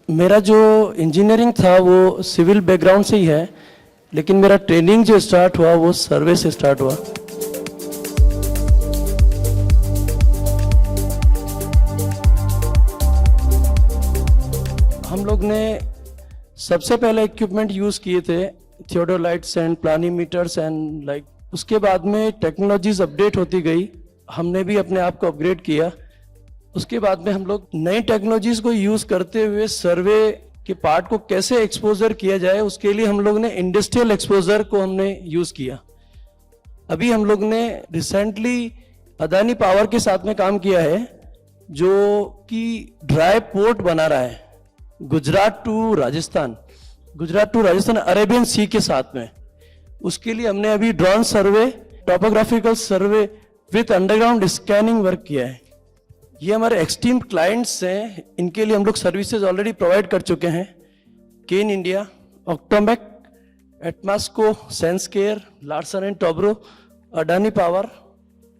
मेरा जो इंजीनियरिंग था वो सिविल बैकग्राउंड से ही है, लेकिन मेरा ट्रेनिंग जो स्टार्ट हुआ वो सर्वे से स्टार्ट हुआ। हम लोग ने सबसे पहले इक्विपमेंट यूज़ किए थे थियोडोलाइट्स एंड प्लानीमीटर्स एंड लाइक, उसके बाद में टेक्नोलॉजीज अपडेट होती गई, हमने भी अपने आप को अपग्रेड किया। उसके बाद में हम लोग नई टेक्नोलॉजीज को यूज़ करते हुए सर्वे के पार्ट को कैसे एक्सपोजर किया जाए, उसके लिए हम लोग ने इंडस्ट्रियल एक्सपोजर को हमने यूज़ किया। अभी हम लोग ने रिसेंटली अदानी पावर के साथ में काम किया है, जो कि ड्राई पोर्ट बना रहा है गुजरात टू राजस्थान अरेबियन सी के साथ में। उसके लिए हमने अभी drone survey, topographical survey with underground scanning work किया है। ये हमारे एक्सट्रीम क्लाइंट्स हैं, इनके लिए हम लोग सर्विसेज ऑलरेडी प्रोवाइड कर चुके हैं। केन इंडिया, ऑक्टोमेक, एटमास्को, सेंसकेयर, Larsen and Toubro, Adani power,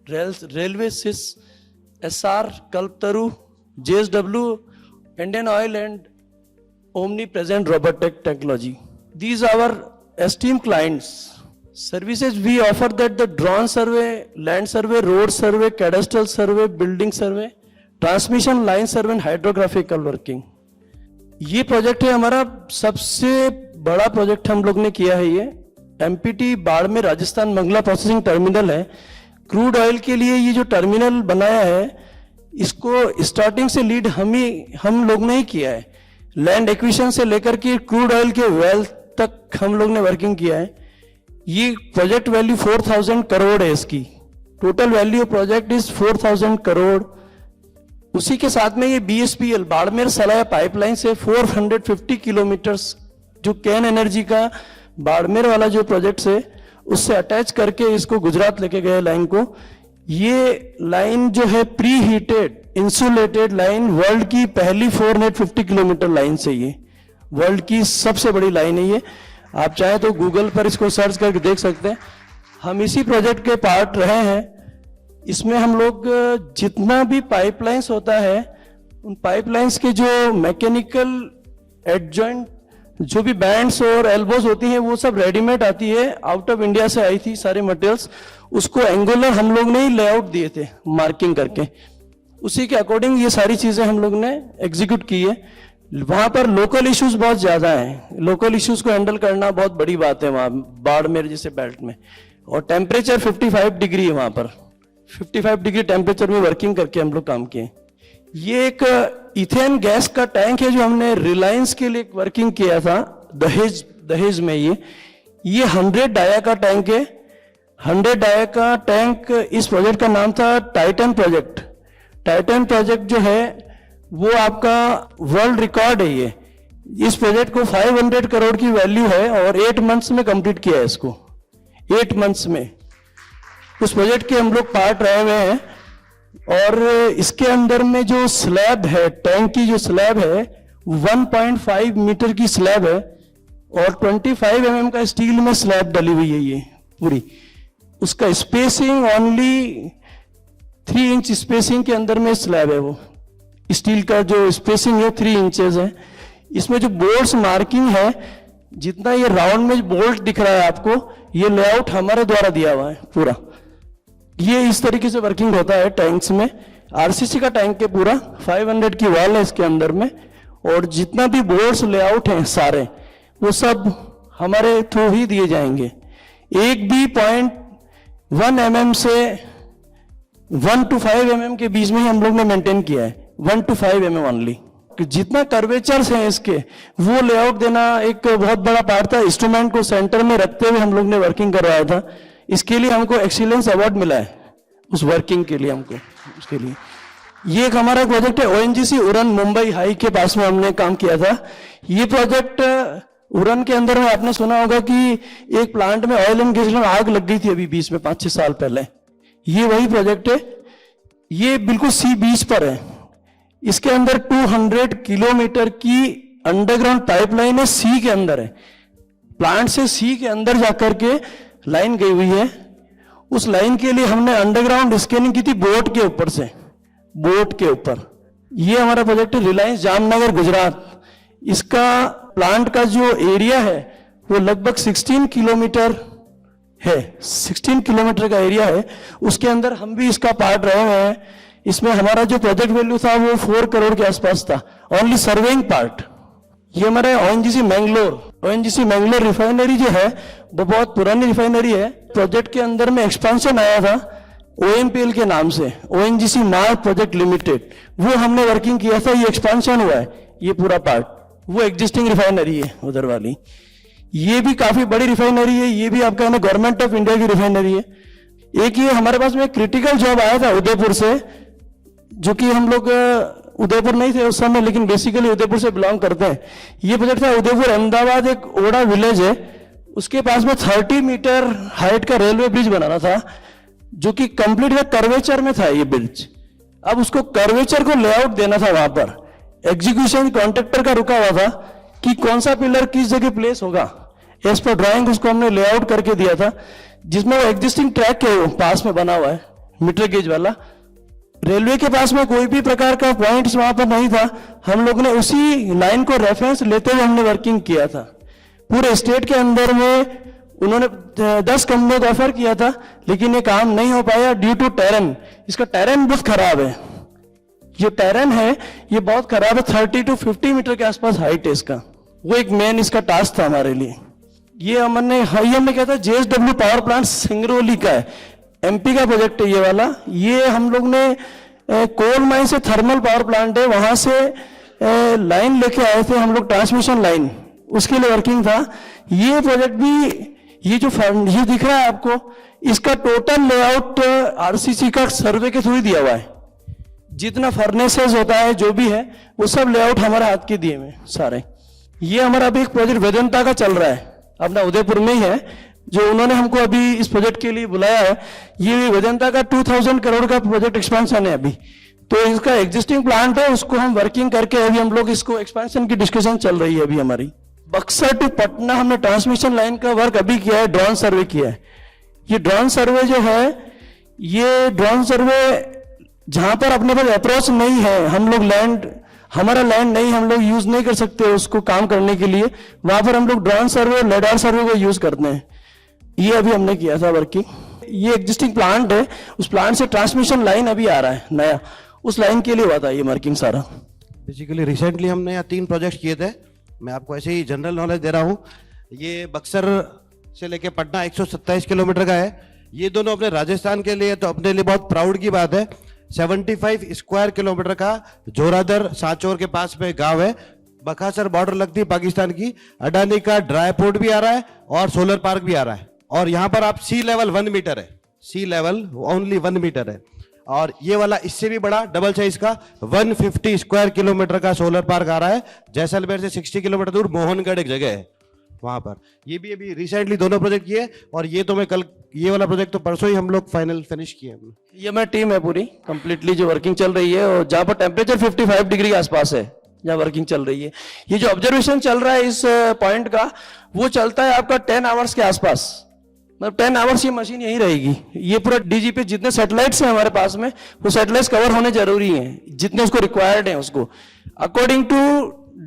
railway सिस, SR, Kalpataru, JSW, Indian oil and omnipresent robotic technology. These are our esteemed clients. Services we offer that the drone survey, land survey, road survey, cadastral survey, building survey, transmission line survey and hydrographical working. ये project है हमारा सबसे बड़ा project हम लोग ने किया है। ये MPT Barmer Rajasthan Mangala processing terminal है। क्रूड ऑयल के लिए ये जो टर्मिनल बनाया है, इसको स्टार्टिंग से लीड हम लोग ने ही किया है। लैंड एक्विजिशन से लेकर के क्रूड ऑयल के वेल तक हम लोग ने वर्किंग किया है। ये प्रोजेक्ट वैल्यू 4000 करोड़ है। इसकी total value of project is 4000 crore. उसी के साथ में ये बीएसपीएल बाड़मेर सलाया पाइपलाइन से 450 किलोमीटर्स जो कैन एनर्जी का बाड़मेर वाला जो प्रोजेक्ट है उससे अटैच करके इसको गुजरात लेके गए लाइन को। ये लाइन जो है pre heated insulated line, world की पहली 450 किलोमीटर लाइन से, ये वर्ल्ड की सबसे बड़ी लाइन है। ये आप चाहें तो गूगल पर इसको सर्च करके देख सकते हैं। हम इसी प्रोजेक्ट के पार्ट रहे हैं। इसमें हम लोग जितना भी पाइपलाइंस होता है, उन पाइपलाइंस के जो मैकेनिकल एडजॉइंट जो भी बैंड्स और एल्बोज होती हैं वो सब रेडीमेड आती है, आउट ऑफ इंडिया से आई थी सारे मटेरियल्स। उसको एंगुलर हम लोग ने ही लेआउट दिए थे मार्किंग करके, उसी के अकॉर्डिंग ये सारी चीजें हम लोग ने एग्जीक्यूट की है। वहां पर लोकल इश्यूज बहुत ज्यादा हैं, लोकल इश्यूज को हैंडल करना बहुत बड़ी बात है वहां बाड़मेर जैसे बेल्ट में। और टेम्परेचर 55 डिग्री है वहां पर, 55 डिग्री टेम्परेचर में वर्किंग करके हम लोग काम किए। ये एक इथेन गैस का टैंक है जो हमने रिलायंस के लिए वर्किंग किया था दहेज में। ये 100 डाया का टैंक है। 100 डाया का टैंक, इस प्रोजेक्ट का नाम था टाइटन प्रोजेक्ट। टाइटन प्रोजेक्ट जो है वो आपका वर्ल्ड रिकॉर्ड है। ये इस प्रोजेक्ट को 500 करोड़ की वैल्यू है और 8 मंथ्स में कंप्लीट किया है इसको, 8 मंथ्स में। उस प्रोजेक्ट के हम लोग पार्ट रहे हुए हैं। और इसके अंदर में जो स्लैब है, टैंक की जो स्लैब है 1.5 मीटर की स्लैब है और 25 mm का स्टील में स्लैब डली हुई है ये पूरी। उसका स्पेसिंग ओनली 3 इंच स्पेसिंग के अंदर में स्लैब है। वो स्टील का जो स्पेसिंग है 3 इंचेस है। इसमें जो बोल्ट्स मार्किंग है, जितना ये राउंड में बोल्ट दिख रहा है आपको, ये लेआउट हमारे द्वारा दिया हुआ है पूरा। ये इस तरीके से वर्किंग होता है टैंक्स में। आरसीसी का टैंक है पूरा, 500 की वॉल है इसके अंदर में। और जितना भी बोर्ड्स लेआउट हैं सारे, वो सब हमारे थ्रू ही दिए जाएंगे। एक भी 0.1 mm से 1 to 5 mm के बीच में ही हम लोग ने मेंटेन किया है, 1 to 5 mm ओनली। जितना कर्वेचर्स हैं इसके, वो लेआउट देना एक बहुत बड़ा पार्ट था। इंस्ट्रूमेंट को सेंटर में रखते हुए हम लोग ने वर्किंग करवाया था। इसके लिए हमको एक्सीलेंस अवार्ड मिला है, उस वर्किंग के लिए हमको। उसके लिए ये एक हमारा प्रोजेक्ट है ओएनजीसी उरन मुंबई हाई के पास में हमने काम किया था। ये प्रोजेक्ट उरन के अंदर में आपने सुना होगा कि एक प्लांट में ऑयल एंड गैस में आग लग गई थी अभी बीच में 5-6 साल पहले। ये वही प्रोजेक्ट है। ये बिल्कुल सी बीच पर है। इसके अंदर 200 किलोमीटर की अंडरग्राउंड पाइपलाइन है, सी के अंदर है। प्लांट से सी के अंदर जाकर के लाइन गई हुई है उस लाइन के लिए हमने अंडरग्राउंड स्कैनिंग की थी बोट के ऊपर से, बोट के ऊपर। ये हमारा प्रोजेक्ट है रिलायंस जामनगर गुजरात। इसका प्लांट का जो एरिया है वो लगभग 16 किलोमीटर है, 16 किलोमीटर का एरिया है। उसके अंदर हम भी इसका पार्ट रहे हुए हैं। इसमें हमारा जो प्रोजेक्ट वैल्यू था वो 4 करोड़ के आसपास था, ओनली सर्वेइंग पार्ट। ये हमारे ओएनजीसी मैंगलोर रिफाइनरी जो है वो बहुत पुरानी रिफाइनरी है। प्रोजेक्ट के अंदर में एक्सपेंशन आया था ओएमपीएल के नाम से, ओएनजीसी मार्क प्रोजेक्ट लिमिटेड, वो हमने वर्किंग किया था। ये एक्सपेंशन हुआ है, ये पूरा पार्ट, वो एग्जिस्टिंग रिफाइनरी है उधर वाली। ये भी काफी बड़ी रिफाइनरी है, ये भी आपका ना गवर्नमेंट ऑफ इंडिया की रिफाइनरी है। एक ये हमारे पास में क्रिटिकल जॉब आया था उदयपुर से, जो कि हम लोग उदयपुर नहीं थे उस समय, लेकिन बेसिकली उदयपुर से बिलोंग करते हैं। ये प्रोजेक्ट था उदयपुर अहमदाबाद, एक ओड़ा विलेज है, उसके पास में 30 मीटर हाइट का रेलवे ब्रिज बनाना था, जो कि कंप्लीट है कर्वेचर में था ये ब्रिज। अब उसको कर्वेचर को लेआउट देना था, वहां पर एग्जीक्यूशन कॉन्ट्रैक्टर का रुका हुआ था कि कौन सा पिलर किस जगह प्लेस होगा। एज पर ड्राइंग उसको हमने लेआउट करके दिया था, जिसमें वो एग्जिस्टिंग ट्रैक है पास में बना हुआ है मीटर गेज वाला। रेलवे के पास में कोई भी प्रकार का पॉइंट्स वहां पर नहीं था। हम लोग ने उसी लाइन को रेफरेंस लेते हुए हमने वर्किंग किया था। पूरे स्टेट के अंदर में उन्होंने 10 कंपनियों को ऑफर किया था, लेकिन ये काम नहीं हो पाया ड्यू टू टेरेन। इसका टेरेन बहुत खराब है, ये टेरेन है ये बहुत खराब है। 30 to 50 मीटर के आसपास हाइट है इसका। वो एक मेन इसका टास्क था हमारे लिए। ये हमने क्या था, जेएसडब्ल्यू पावर प्लांट सिंगरौली का है, एमपी का प्रोजेक्ट है ये वाला। ये हम लोग ने कोल माइन से थर्मल पावर प्लांट है, वहां से लाइन लेके आए थे हम लोग, ट्रांसमिशन लाइन, उसके लिए वर्किंग था। ये प्रोजेक्ट भी, ये जो ये दिख रहा है आपको, इसका टोटल लेआउट आरसीसी का सर्वे के थ्रू ही दिया हुआ है। जितना फर्नेसेस होता है जो भी है वो सब लेआउट हमारे हाथ के दिए हुए सारे। ये हमारा अभी एक प्रोजेक्ट वेदांता का चल रहा है, अपना उदयपुर में ही है, जो उन्होंने हमको अभी इस प्रोजेक्ट के लिए बुलाया है। ये वेदांता का 2000 करोड़ का प्रोजेक्ट एक्सपेंशन है अभी। तो इसका एग्जिस्टिंग प्लांट है, उसको हम वर्किंग करके अभी हम लोग इसको एक्सपेंशन की डिस्कशन चल रही है अभी हमारी। बक्सर टू पटना हमने ट्रांसमिशन लाइन का वर्क अभी किया है, ड्रोन सर्वे किया है। ये ड्रोन सर्वे जो है, ये ड्रोन सर्वे जहां पर अपने पास अप्रोच नहीं है, हम लोग लैंड, हमारा लैंड नहीं, हम लोग यूज नहीं कर सकते उसको काम करने के लिए, वहां पर हम लोग ड्रोन सर्वे, लेडार सर्वे को यूज करते हैं। ये अभी हमने किया था वर्किंग। ये एग्जिस्टिंग प्लांट है, उस प्लांट से ट्रांसमिशन लाइन अभी आ रहा है नया, उस लाइन के लिए हुआ था ये वर्किंग सारा। बेसिकली रिसेंटली हमने यहाँ 3 प्रोजेक्ट किए थे, मैं आपको ऐसे ही जनरल नॉलेज दे रहा हूँ। ये बक्सर से लेके पटना 127 किलोमीटर का है। ये दोनों अपने राजस्थान के लिए तो अपने लिए बहुत प्राउड की बात है। 75 स्क्वायर किलोमीटर का जोरादर सांचौर के पास में गांव है, बकासर बॉर्डर लगती है पाकिस्तान की। अडानी का ड्राई पोर्ट भी आ रहा है और सोलर पार्क भी आ रहा है। और यहाँ पर आप सी लेवल 1 मीटर है, सी लेवल ओनली 1 मीटर है। और ये वाला इससे भी बड़ा डबल साइज का 150 स्क्वायर किलोमीटर का सोलर पार्क आ रहा है। जैसलमेर से 60 किलोमीटर दूर मोहनगढ़ एक जगह है वहां पर। ये भी अभी रिसेंटली दोनों प्रोजेक्ट किए, और ये तो मैं कल, ये वाला प्रोजेक्ट तो परसों ही हम लोग फाइनल फिनिश किए। ये हमारी टीम है पूरी कंप्लीटली जो वर्किंग चल रही है, और जहां पर टेम्परेचर 55 डिग्री के आसपास है जहां वर्किंग चल रही है। ये जो ऑब्जर्वेशन चल रहा है इस पॉइंट का, वो चलता है आपका 10 आवर्स के आसपास, मतलब 10 आवर्स ये मशीन यही रहेगी। ये पूरा डीजी पे जितने सैटेलाइट्स हैं हमारे पास में, वो सैटेलाइट्स कवर होने जरूरी हैं, जितने उसको रिक्वायर्ड हैं उसको अकॉर्डिंग टू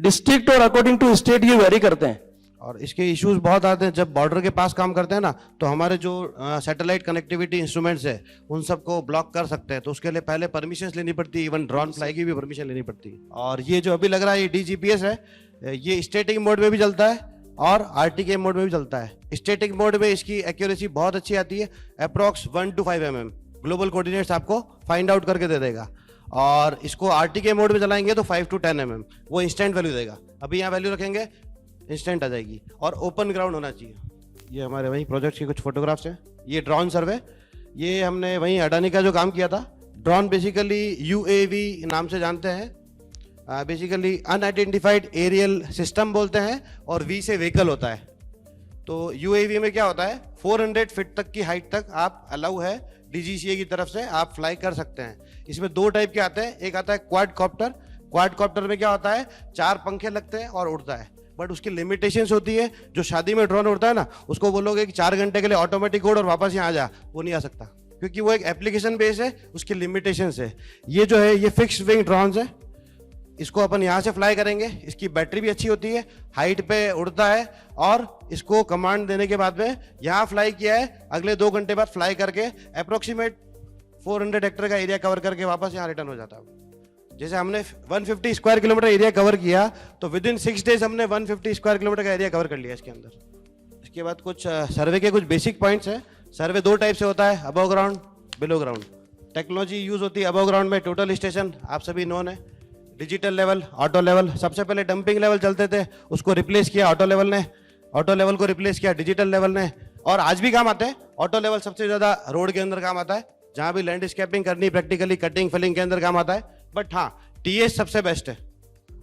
डिस्ट्रिक्ट और अकॉर्डिंग टू स्टेट ये वेरी करते हैं। और इसके इश्यूज बहुत आते हैं जब बॉर्डर के पास काम करते हैं ना, तो हमारे जो सैटेलाइट कनेक्टिविटी इंस्ट्रूमेंट्स है उन सबको ब्लॉक कर सकते हैं, तो उसके लिए पहले परमिशंस लेनी पड़ती है, इवन ड्रोन फ्लाई की भी परमिशन लेनी पड़ती है। और ये जो अभी लग रहा है ये DGPS है, ये स्टैटिक मोड में भी चलता है और RTK मोड में भी चलता है। स्टैटिक मोड में इसकी एक्यूरेसी बहुत अच्छी आती है, approx 1 to 5 mm global coordinates आपको फाइंड आउट करके दे देगा। और इसको RTK मोड में चलाएंगे तो 5 to 10 mm वो इंस्टेंट वैल्यू देगा। अभी यहाँ वैल्यू रखेंगे इंस्टेंट आ जाएगी, और ओपन ग्राउंड होना चाहिए। ये हमारे वहीं प्रोजेक्ट की कुछ फोटोग्राफ्स हैं। ये ड्रोन सर्वे, ये हमने वहीं अडानी का जो काम किया था। ड्रोन बेसिकली UAV नाम से जानते हैं, बेसिकली अनआइडेंटिफाइड एरियल सिस्टम बोलते हैं, और V से व्हीकल होता है। तो UAV में क्या होता है, 400 फीट तक की हाइट तक आप अलाउ है, DGCA की तरफ से आप फ्लाई कर सकते हैं। इसमें 2 टाइप के आते हैं, एक आता है क्वाड कॉप्टर। क्वाड कॉप्टर में क्या होता है, 4 पंखे लगते हैं और उड़ता है। बट उसकी लिमिटेशंस होती है। जो शादी में ड्रोन उड़ता है ना, उसको बोलोगे कि 4 घंटे के लिए ऑटोमेटिक उड़ और वापस यहाँ आ जा, वो नहीं आ सकता, क्योंकि वो एक एप्लीकेशन बेस है, उसकी लिमिटेशंस है। ये जो है ये फिक्स्ड विंग ड्रोन्स है, इसको अपन यहाँ से फ्लाई करेंगे। इसकी बैटरी भी अच्छी होती है, हाइट पे उड़ता है, और इसको कमांड देने के बाद में यहाँ फ्लाई किया है, अगले 2 घंटे बाद फ्लाई करके अप्रोक्सीमेट 400 हेक्टेयर का एरिया कवर करके वापस यहाँ रिटर्न हो जाता है। जैसे हमने 150 स्क्वायर किलोमीटर एरिया कवर किया, तो विद इन 6 डेज हमने 150 स्क्वायर किलोमीटर का एरिया कवर कर लिया इसके अंदर। इसके बाद कुछ सर्वे के कुछ बेसिक पॉइंट्स हैं। सर्वे 2 टाइप से होता है, above ground, below ground. Technology use होती है अबव ग्राउंड में, टोटल स्टेशन आप सभी नोन है, डिजिटल लेवल, ऑटो लेवल। सबसे पहले डंपिंग लेवल चलते थे, उसको रिप्लेस किया ऑटो लेवल ने, ऑटो लेवल को रिप्लेस किया डिजिटल लेवल ने, और आज भी काम आते हैं। ऑटो लेवल सबसे ज्यादा रोड के अंदर काम आता है, जहां भी लैंडस्केपिंग करनी, प्रैक्टिकली कटिंग फिलिंग के अंदर काम आता है। बट हाँ, टीएस सबसे बेस्ट है,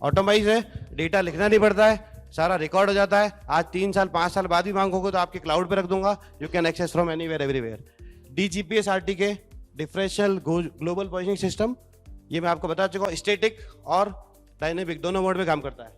ऑटोमाइज है, डेटा लिखना नहीं पड़ता है, सारा रिकॉर्ड हो जाता है। आज 3 साल 5 साल बाद भी मांगोगे तो आपके क्लाउड पे रख दूंगा, you can access from anywhere everywhere. DGPS RTK differential global positioning system, ये मैं आपको बता चुका हूँ, स्टैटिक और डायनेमिक दोनों मोड में काम करता है।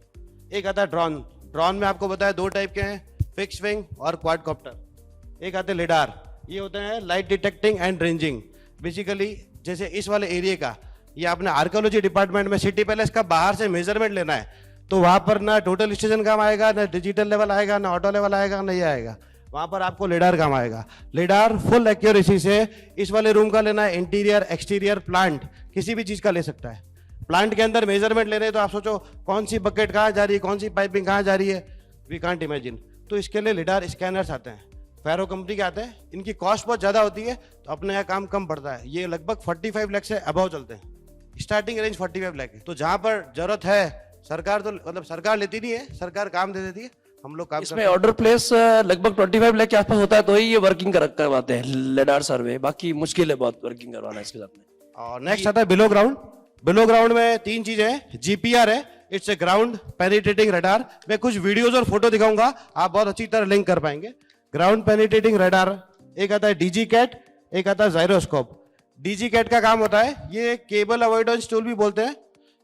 एक आता है ड्रोन, ड्रोन में आपको बताया 2 टाइप के हैं, फिक्स विंग और क्वाडकॉप्टर। एक आते हैं लिडार, ये होते हैं light detecting and ranging. Basically जैसे इस वाले एरिया का, ये आपने आर्कियोलॉजी डिपार्टमेंट में सिटी पैलेस का बाहर से मेजरमेंट लेना है, तो वहां पर ना टोटल स्टेशन काम आएगा, ना डिजिटल लेवल आएगा, ना ऑटो लेवल आएगा, नहीं आएगा। वहां पर आपको लिडार काम आएगा। लिडार फुल एक्यूरेसी से इस वाले रूम का लेना है, इंटीरियर एक्सटीरियर प्लांट किसी भी चीज का ले सकता है। प्लांट के अंदर मेजरमेंट ले रहे हैं तो आप सोचो कौन सी बकेट कहाँ जा रही है, कौन सी पाइपिंग कहाँ जा रही है, वी कांट इमेजिन। तो इसके लिए लिडार स्कैनर्स आते हैं, फेरो कंपनी के आते हैं। इनकी कॉस्ट बहुत ज्यादा होती है, तो अपने यहाँ काम कम पड़ता है। ये लगभग 45 लाख से अबव चलते हैं, स्टार्टिंग रेंज 45 लाख है। तो जहां पर जरूरत है, सरकार तो मतलब सरकार लेती नहीं है, सरकार काम दे देती है, हम लोग काम इसमें ऑर्डर प्लेस लगभग 25 लाख के आसपास होता है, तो ही ये वर्किंग करवाते हैं लेडार सर्वे। बाकी मुश्किल है बहुत वर्किंग करवाना इसके साथ में। और नेक्स्ट आता है बिलो ग्राउंड। बिलो ग्राउंड में 3 चीजें हैं। GPR है, it's a ground penetrating radar. मैं कुछ वीडियोस और फोटो दिखाऊंगा, आप बहुत अच्छी तरह लिंक कर पाएंगे। Ground penetrating radar. एक आता है DGCAT, एक आता है जायरोस्कोप। DGCAT का काम होता है, ये केबल अवॉइडेंस टूल भी बोलते हैं।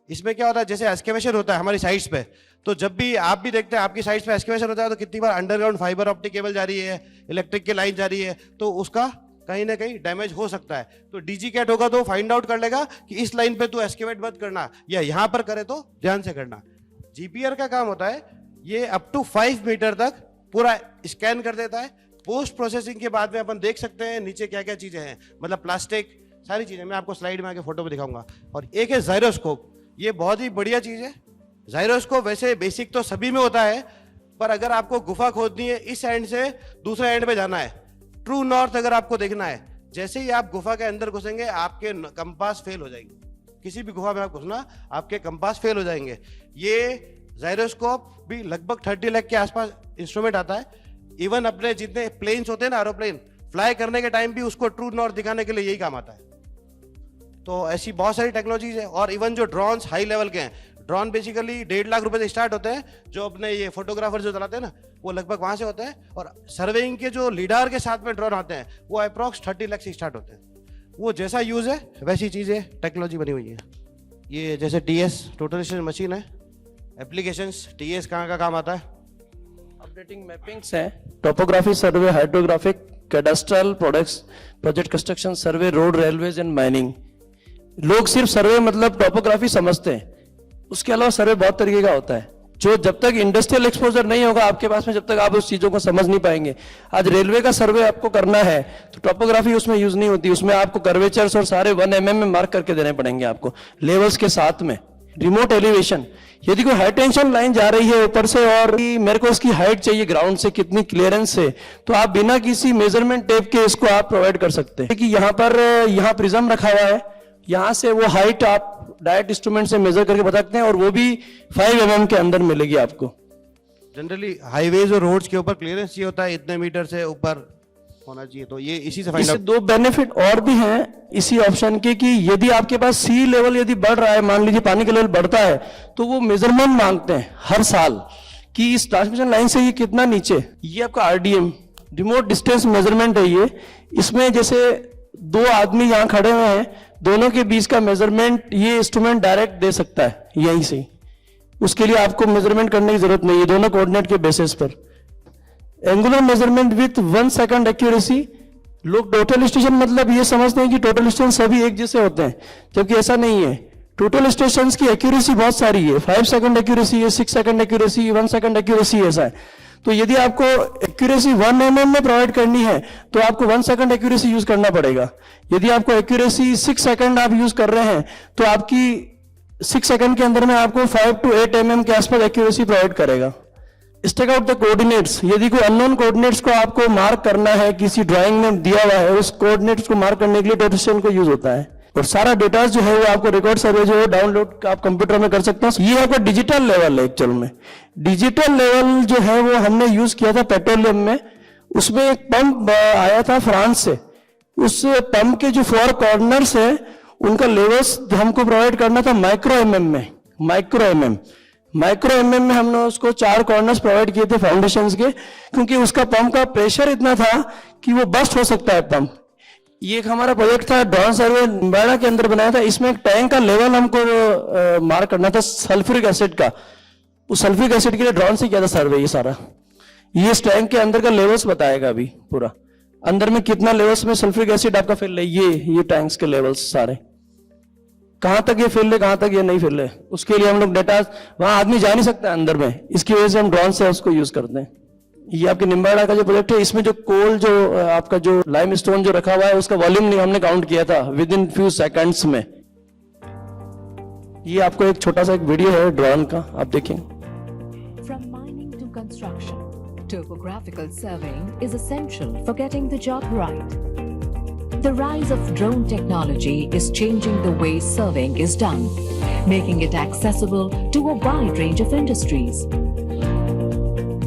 इसमें क्या होता है, जैसे एक्सकेवेशन होता है हमारी साइट्स पे, तो जब भी आप भी देखते हैं आपकी साइट्स पे एक्सकेवेशन होता है, तो कितनी बार अंडरग्राउंड फाइबर ऑप्टिक केबल जा रही है, इलेक्ट्रिक की लाइन जा रही है, तो उसका कहीं ना कहीं डैमेज हो सकता है। तो DGCAT होगा तो फाइंड आउट कर लेगा कि इस लाइन पे तू एक्सकेवेट मत करना, या यहां पर करे तो ध्यान से करना। GPR का काम होता है, ये अप टू 5 मीटर तक पूरा स्कैन कर देता है। पोस्ट प्रोसेसिंग के बाद में अपन देख सकते हैं नीचे क्या क्या चीजें हैं, मतलब प्लास्टिक सारी चीजें। मैं आपको स्लाइड में आके फोटो में दिखाऊंगा। और एक है जायरोस्कोप, ये बहुत ही बढ़िया चीज है। जायरोस्कोप वैसे बेसिक तो सभी में होता है, पर अगर आपको गुफा खोदनी है, इस एंड से दूसरे एंड पे जाना है, ट्रू नॉर्थ अगर आपको देखना है, जैसे ही आप गुफा के अंदर घुसेंगे आपके कंपास फेल हो जाएंगे। किसी भी गुफा में आप घुसना, आपके कंपास फेल हो जाएंगे। ये जायरोस्कोप भी लगभग 30 लाख के आसपास इंस्ट्रूमेंट आता है। इवन अपने जितने प्लेन्स होते हैं ना, एरोप्लेन फ्लाई करने के टाइम भी उसको ट्रू नॉर्थ दिखाने के लिए यही काम आता है। तो ऐसी बहुत सारी टेक्नोलॉजीज है। और इवन जो ड्रोन्स हाई लेवल के हैं, ड्रोन बेसिकली 1.5 लाख रुपए से स्टार्ट होते हैं। जो अपने ये फोटोग्राफर जो चलाते हैं ना, वो लगभग वहां से होते हैं। और सर्वेइंग के जो लीडर के साथ में ड्रोन आते हैं, वो अप्रॉक्स 30 लाख से स्टार्ट होते हैं। वो जैसा यूज है वैसी चीजें टेक्नोलॉजी बनी हुई है। ये जैसे TS टोटल स्टेशन मशीन है, एप्लीकेशंस। TS कहाँ का काम आता है? अपडेटिंग मैपिंग्स हैं, topography survey, hydrographic, cadastral products, project construction survey, road railways and mining. लोग सिर्फ सर्वे मतलब टोपोग्राफी समझते हैं, उसके अलावा सर्वे बहुत तरीके का होता है। जो जब तक इंडस्ट्रियल एक्सपोजर नहीं होगा आपके पास में, जब तक आप उस चीजों को समझ नहीं पाएंगे। आज रेलवे का सर्वे आपको करना है तो टोपोग्राफी उसमें यूज नहीं होती, उसमें आपको कर्वेचर्स और सारे 1 mm में मार्क करके देने पड़ेंगे आपको, लेवल्स के साथ में। रिमोट एलिवेशन, यदि कोई हाई टेंशन लाइन जा रही है ऊपर से और मेरे को इसकी हाइट चाहिए ग्राउंड से, कितनी क्लियरेंस है, तो आप बिना किसी मेजरमेंट टेप के इसको आप प्रोवाइड कर सकते हैं। कि यहाँ प्रिज्म रखा हुआ है, यहां से वो हाइट आप डायरेक्ट इंस्ट्रूमेंट से मेजर करके बता सकते हैं, और वो भी 5 mm के अंदर मिलेगी आपको। जनरली हाईवेज और रोड्स के ऊपर क्लियरेंस ये होता है इतने मीटर से ऊपर होना चाहिए, तो ये इसी से फाइंड आउट। 2 बेनिफिट और भी हैं इसी ऑप्शन के, कि यदि आपके पास सी लेवल यदि बढ़ रहा है, मान लीजिए पानी का लेवल बढ़ता है, तो वो मेजरमेंट मांगते हैं हर साल कि इस ट्रांसमिशन लाइन से ये कितना नीचे। ये आपका RDM रिमोट डिस्टेंस मेजरमेंट है ये। इसमें जैसे 2 आदमी यहाँ खड़े हुए हैं, दोनों के बीच का मेजरमेंट ये इंस्ट्रूमेंट डायरेक्ट दे सकता है यहीं से। उसके लिए आपको मेजरमेंट करने की जरूरत नहीं है, दोनों कोऑर्डिनेट के बेसिस पर। Angular measurement with 1 second accuracy. लोग टोटल स्टेशन मतलब ये समझते हैं कि टोटल स्टेशन सभी एक जैसे होते हैं, जबकि ऐसा नहीं है। टोटल स्टेशन की एक्यूरेसी बहुत सारी है, 5 सेकंड एक्यूरेसी है, 6 सेकंड एक्यूरेसी, 1 सेकंड एक्यूरेसी, ऐसा है। तो यदि आपको एक्यूरेसी 1 mm में प्रोवाइड करनी है तो आपको 1 सेकंड एक्यूरेसी यूज करना पड़ेगा। यदि आपको एक्यूरेसी 6 सेकंड आप यूज कर रहे हैं तो आपकी 6 सेकंड के अंदर में आपको 5 to 8 mm के आसपास एक्यूरेसी प्रोवाइड करेगा। Stake out the coordinates. यदि कोई अननोन कोऑर्डिनेट्स को आपको मार्क करना है, किसी ड्राइंग में दिया हुआ है, उस कोऑर्डिनेट्स को मार्क करने के लिए टोटल स्टेशन को यूज होता है। और सारा डेटा जो है वो आपको रिकॉर्ड सर्वे जो है डाउनलोड आप कंप्यूटर में कर सकते हैं। ये आपका डिजिटल लेवल है। एक्चुअल में डिजिटल लेवल जो है वो हमने यूज किया था पेट्रोलियम में। उसमें एक पंप आया था फ्रांस से। उस पंप के जो 4 कॉर्नर्स है उनका लेवल्स हमको प्रोवाइड करना था माइक्रो एमएम में। माइक्रो एमएम में हमने उसको 4 कॉर्नर्स प्रोवाइड किए थे फाउंडेशंस के, क्योंकि उसका पंप का प्रेशर इतना था कि वो बस्ट हो सकता है पंप। ये एक हमारा प्रोजेक्ट था, ड्रोन सर्वे नोएडा के अंदर बनाया था। इसमें एक टैंक का लेवल हमको मार्क करना था सल्फ्यूरिक एसिड का। उस सल्फ्यूरिक एसिड के लिए ड्रोन से किया था सर्वे। ये सारा ये इस टैंक के अंदर का लेवल्स बताएगा अभी पूरा, अंदर में कितना लेवल्स में सल्फ्यूरिक एसिड आपका फिल है। ये टैंक्स के लेवल्स सारे कहां तक ये फिल है, कहां तक ये नहीं फिल है, उसके लिए हम लोग डेटा, वहां आदमी जा नहीं सकता अंदर में, इसकी वजह से हम ड्रोन से उसको यूज करते हैं। ये आपके निम्बाड़ा का जो प्रोजेक्ट है, इसमें जो कोल जो आपका जो लाइम स्टोन जो रखा हुआ है उसका वॉल्यूम नहीं हमने काउंट किया था विद इन फ्यू सेकंड्स में। ये आपको एक छोटा सा एक वीडियो है ड्रोन का, आप देखें। From mining to construction, topographical surveying is essential for getting the job right. The rise of drone technology is changing the way surveying is done, making it accessible to a wide range of industries.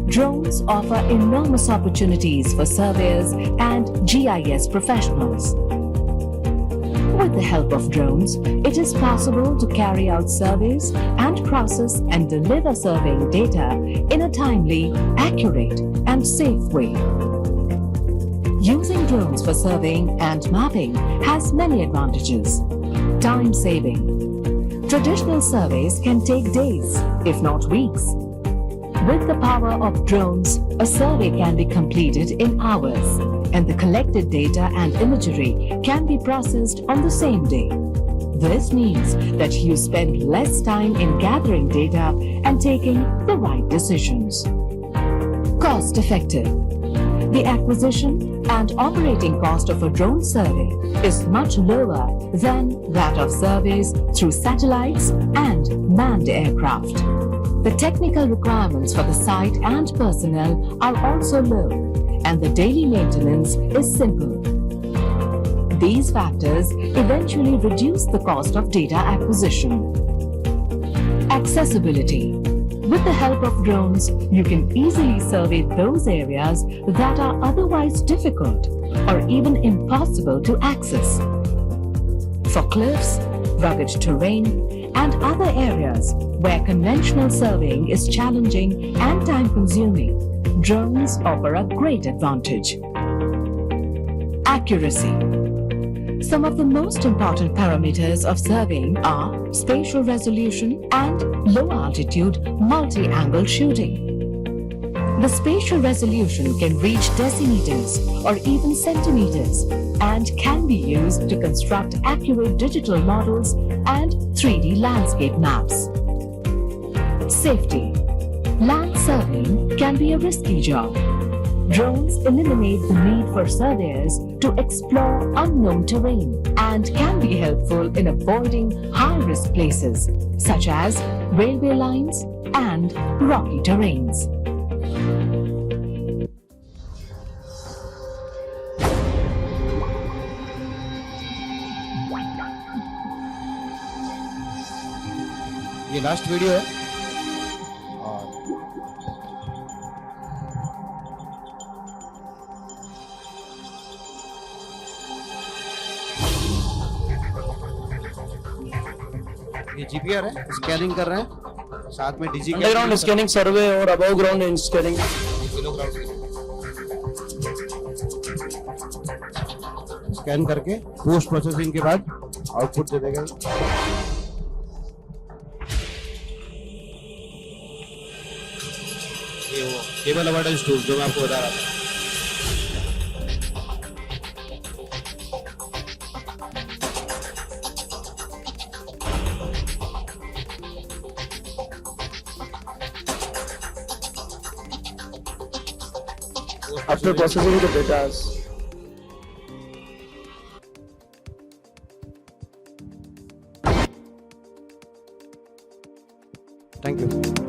Drones offer enormous opportunities for surveyors and GIS professionals. With the help of drones, it is possible to carry out surveys and process and deliver surveying data in a timely, accurate, and safe way. Using drones for surveying and mapping has many advantages. Time saving. Traditional surveys can take days, if not weeks. With the power of drones, a survey can be completed in hours, and the collected data and imagery can be processed on the same day. This means that you spend less time in gathering data and taking the right decisions. Cost effective. The acquisition and operating cost of a drone survey is much lower than that of surveys through satellites and manned aircraft. The technical requirements for the site and personnel are also low, and the daily maintenance is simple. These factors eventually reduce the cost of data acquisition. Accessibility. With the help of drones, you can easily survey those areas that are otherwise difficult or even impossible to access. For cliffs, rugged terrain, and other areas where conventional surveying is challenging and time-consuming, drones offer a great advantage. Accuracy. Some of the most important parameters of surveying are spatial resolution and low-altitude multi-angle shooting. The spatial resolution can reach decimeters or even centimeters and can be used to construct accurate digital models and 3D landscape maps. Safety. Land surveying can be a risky job. Drones eliminate the need for surveyors to explore unknown terrain and can be helpful in avoiding high-risk places such as railway lines and rocky terrains. ये last video है और ये GPR है, scanning कर रहे हैं, साथ में डीजी अंडरग्राउंड स्कैनिंग सर्वे और अबव ग्राउंड स्कैनिंग। स्कैन करके पोस्ट प्रोसेसिंग के बाद आउटपुट दे देगा। ये वो केबल अवॉइडेंस टूल जो मैं आपको बता रहा था। After processing the data, Thank you.